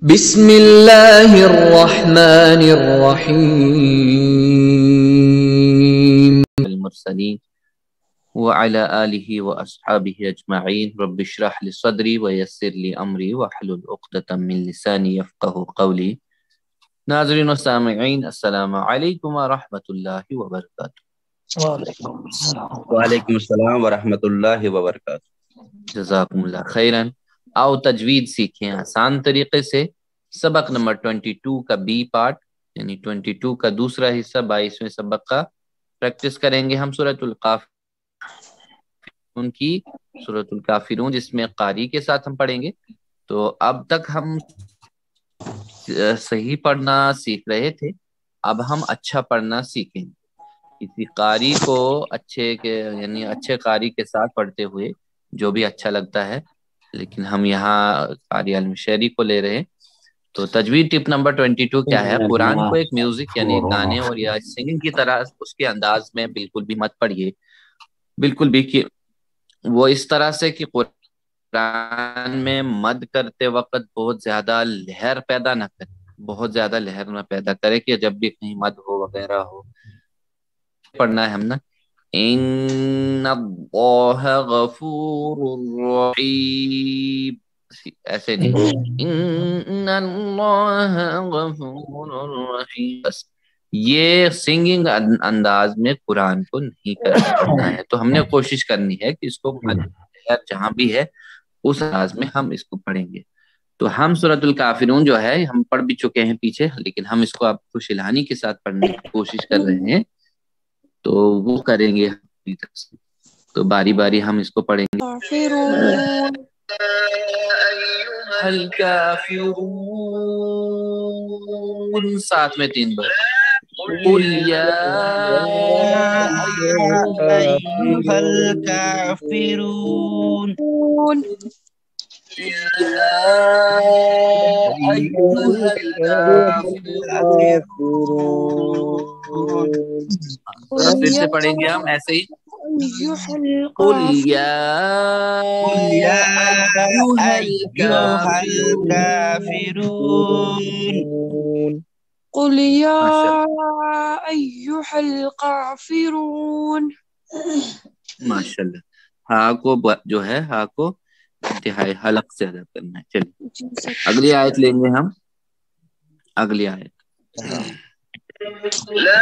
बिस्मिल्लाहिर्रहमानिर्रहीम मुरसलीन व अला आलिहि व अस्हाबिहि अजमईन रब्बि इश्रह लि सदरी व यस्सिर लि अमरी वहलुल उक़्दतम मिन लिसानी यफ़क़हू क़ौली। नाज़रीन व सामिईन, अस्सलामु अलैकुम व रहमतुल्लाहि व बरकातुहू। वालेकुम अस्सलाम व रहमतुल्लाहि व बरकातुहू। जज़ाकुमुल्लाह खैरन। आओ तजवीद सीखें आसान तरीके से। सबक नंबर 22 का बी पार्ट यानी 22 का दूसरा हिस्सा 22वें सबक का प्रैक्टिस करेंगे हम सूरतुल काफिरून की, सूरतुल काफिरून जिसमें कारी के साथ हम पढ़ेंगे। तो अब तक हम सही पढ़ना सीख रहे थे, अब हम अच्छा पढ़ना सीखेंगे। किसी कारी को अच्छे के यानी अच्छे कारी के साथ पढ़ते हुए जो भी अच्छा लगता है, लेकिन हम यहाँ कारी अल-मुशैरी को ले रहे हैं। तो तजवीद टिप नंबर 22 क्या है? कुरान को एक म्यूजिक यानी गाने और या सिंगिंग की तरह उसके अंदाज में बिल्कुल भी मत पढ़िए, बिल्कुल भी कि वो इस तरह से कि कुरान में मद करते वक्त बहुत ज्यादा लहर पैदा ना करे, बहुत ज्यादा लहर ना पैदा करे कि जब भी कहीं मद हो वगैरह हो। पढ़ना है हम ना, इन्नल्लाह गफूरुर रहीम, ऐसे नहीं, इन्नल्लाह गफूरुर रहीम। बस ये सिंगिंग अंदाज में कुरान को नहीं करना है। तो हमने कोशिश करनी है कि इसको जहां भी है उस अंदाज में हम इसको पढ़ेंगे। तो हम सूरतुल काफिरून जो है हम पढ़ भी चुके हैं पीछे, लेकिन हम इसको आपको शिलानी के साथ पढ़ने की कोशिश कर रहे हैं, तो वो करेंगे अपनी तरफ से। तो बारी बारी हम इसको पढ़ेंगे। अल काफिरून साथ में 3 बार। कुल या अय्युहल काफिरून, फिर से पढ़ेंगे हम ऐसे ही। कुल या अय्युहल काफिरून, कुल या अय्युहल काफिरून। माशाल्लाह। हा को जो है हा को इंतहाई हलक से अदा करना है। चलिए अगली आयत लेंगे हम। अगली आयत, ला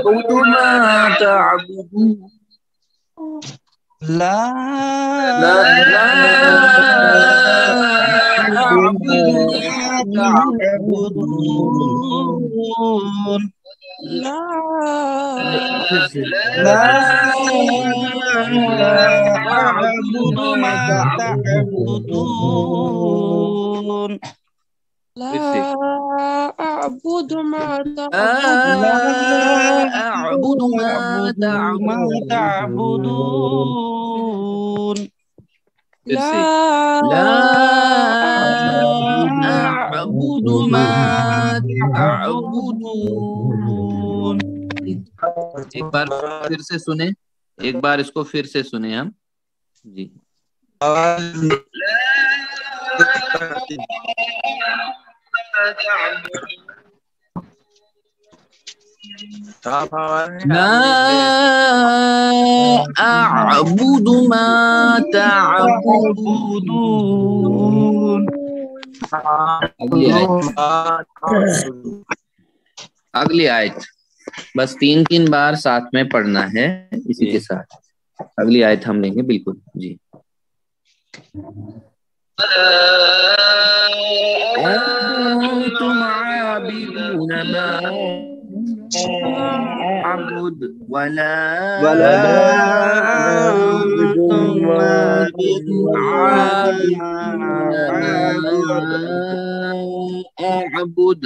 अअबुदु मा तअबुदून, ला अअबुदु मा तअबुदून, ला अअबुदु मा तअबुदून, ला अअबुदु मा अअबुदु मा तअबुदून, फिर से ला अअबुदु मा तअबुदून। एक बार फिर से सुने, एक बार इसको फिर से सुने हम जी। ला अअबुदु मा तअबुदून। अगली आयत बस 3-3 बार साथ में पढ़ना है इसी के साथ। अगली आयत हम लेंगे बिल्कुल जी। أنتم عابدون ما أعبد ولا أنتم أعبد।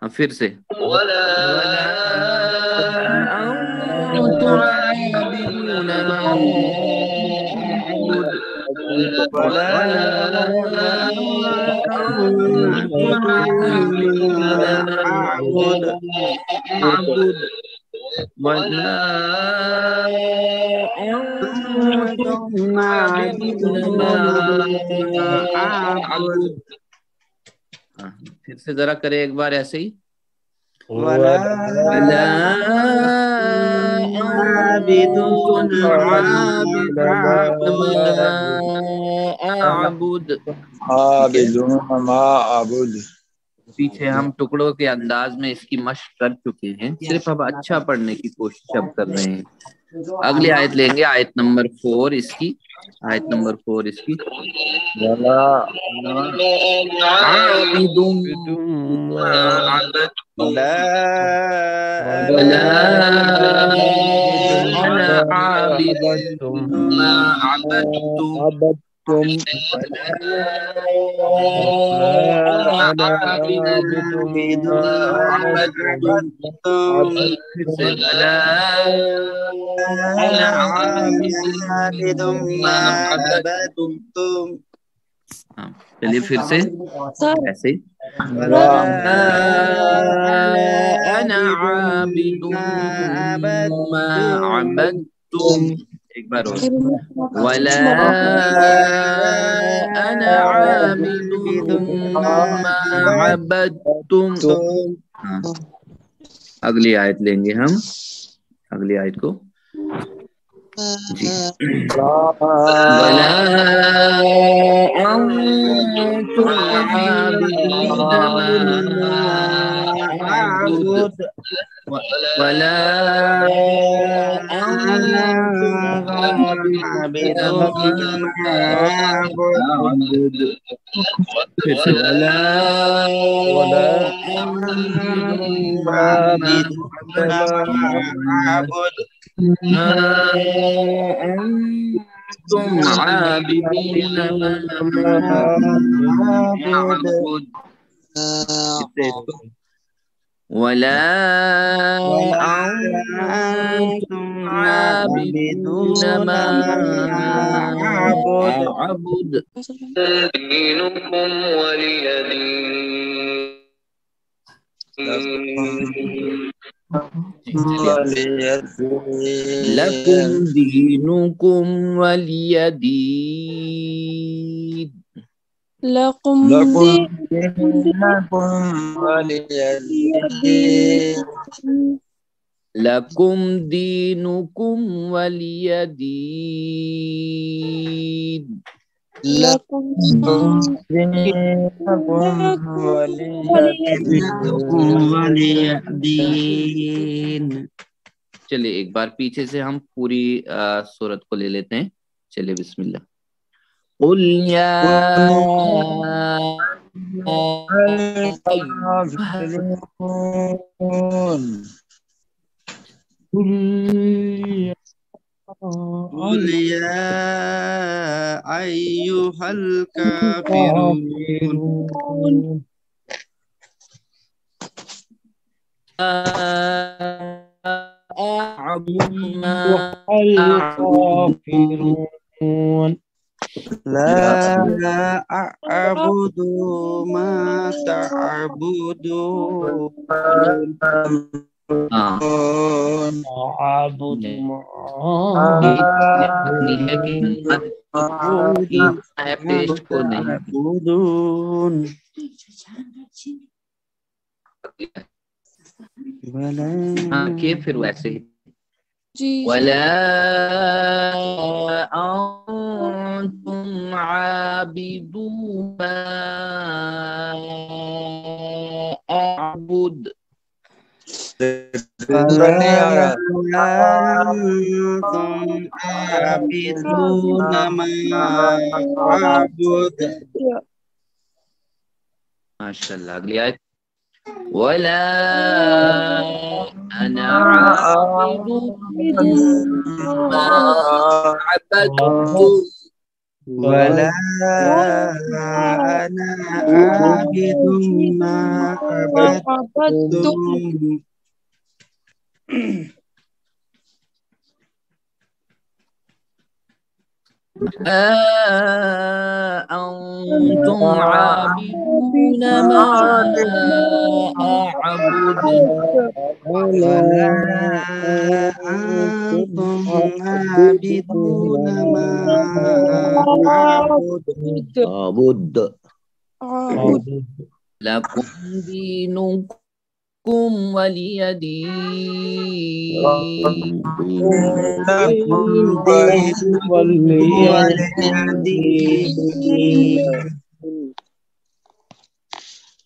फिर से ولا أنتم عابدون ما أعبد ولا أنتم عابدون ما أعبد ولا أنتم أنتم عابدون ما أعبد हाँ, फिर से जरा करें एक बार ऐसे ही। ولا वला عابدون أنتم ما عابدون أعبد ما أعبد। ठीक है, आबिदून मा आबुद। पीछे हम टुकड़ों के अंदाज में इसकी मशक कर चुके हैं, सिर्फ अब अच्छा पढ़ने की कोशिश अब कर रहे हैं। अगली आयत लेंगे, आयत नंबर 4 इसकी, आयत नंबर 4 इसकी। वला आबिदुम मा अबदतुम ولا वला अना عابد आबिदुम मा अबदतुम अबदतुम वला ولا अना أنا आबिदुम عابد मा ما अबदतुम। عبدتم फिर से वला अना عابد आबिदुम मा ما अबदतुम। عبدتم हाँ, चलिए फिर से सर ऐसे ही। ولا वला أنا अना عابد आबिदुम ما मा عبدتم अबदतुम। एक बार और। वला अना आबिदुम عابد ما मा अबदतुम। عبدتم हाँ, अगली आयत लेंगे हम, अगली आयत को जी। वला अंतुम आबिदून मा अअबुद वला अंतुम आबिदून मा अअबुद। फिर से वला अंतुम عابدون ما أعبد ما أنتم عابدين ما أعبد। कितने इसको? वला أنتم وأنتم عابدون عابدون ما ما أعبد أعبد دينكم ولي دين। लकुम दीनुकुम वलियदीन। لكم لكم دينكم دينكم ولي دين دين लकुम दीनुकुम वलियदीन। لكم دينكم ولي دينكم ولي دين चलिए एक बार पीछे से हम पूरी सूरत को ले लेते हैं। चलिए बिस्मिल्लाह। कुल या قل يا أيها الكافرون أعبد ما الكافرون لا أعبد ما تعبدون أعبد पेस्ट को नहीं। تعبدون हाँ के फिर वैसे ही। जी वला अंतुम आबिदून मा अअबुद। أنتم عابدون ما أعبد माशाल्लाह। अगली आयत। वला अना आबिदुम मा अबदतुम ولا أنا عابد ما عبدتم عبدتم أنتم عابدون ما أعبد ولا أنتم عابدون ما أعبد عبد لكم دينكم ولي دين. لكم دينكم ولي دين.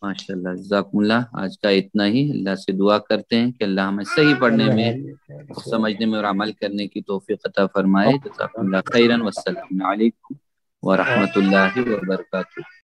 माशाल्लाह जज़ाकुमुल्लाह। आज का इतना ही। अल्लाह से दुआ करते हैं कि अल्लाह हमें सही पढ़ने में, समझने में और अमल करने की तौफीक अता फरमाए। जज़ाकुमुल्लाह खैरन। वस्सलामु अलैकुम व रहमतुल्लाहि व बरकातुहू।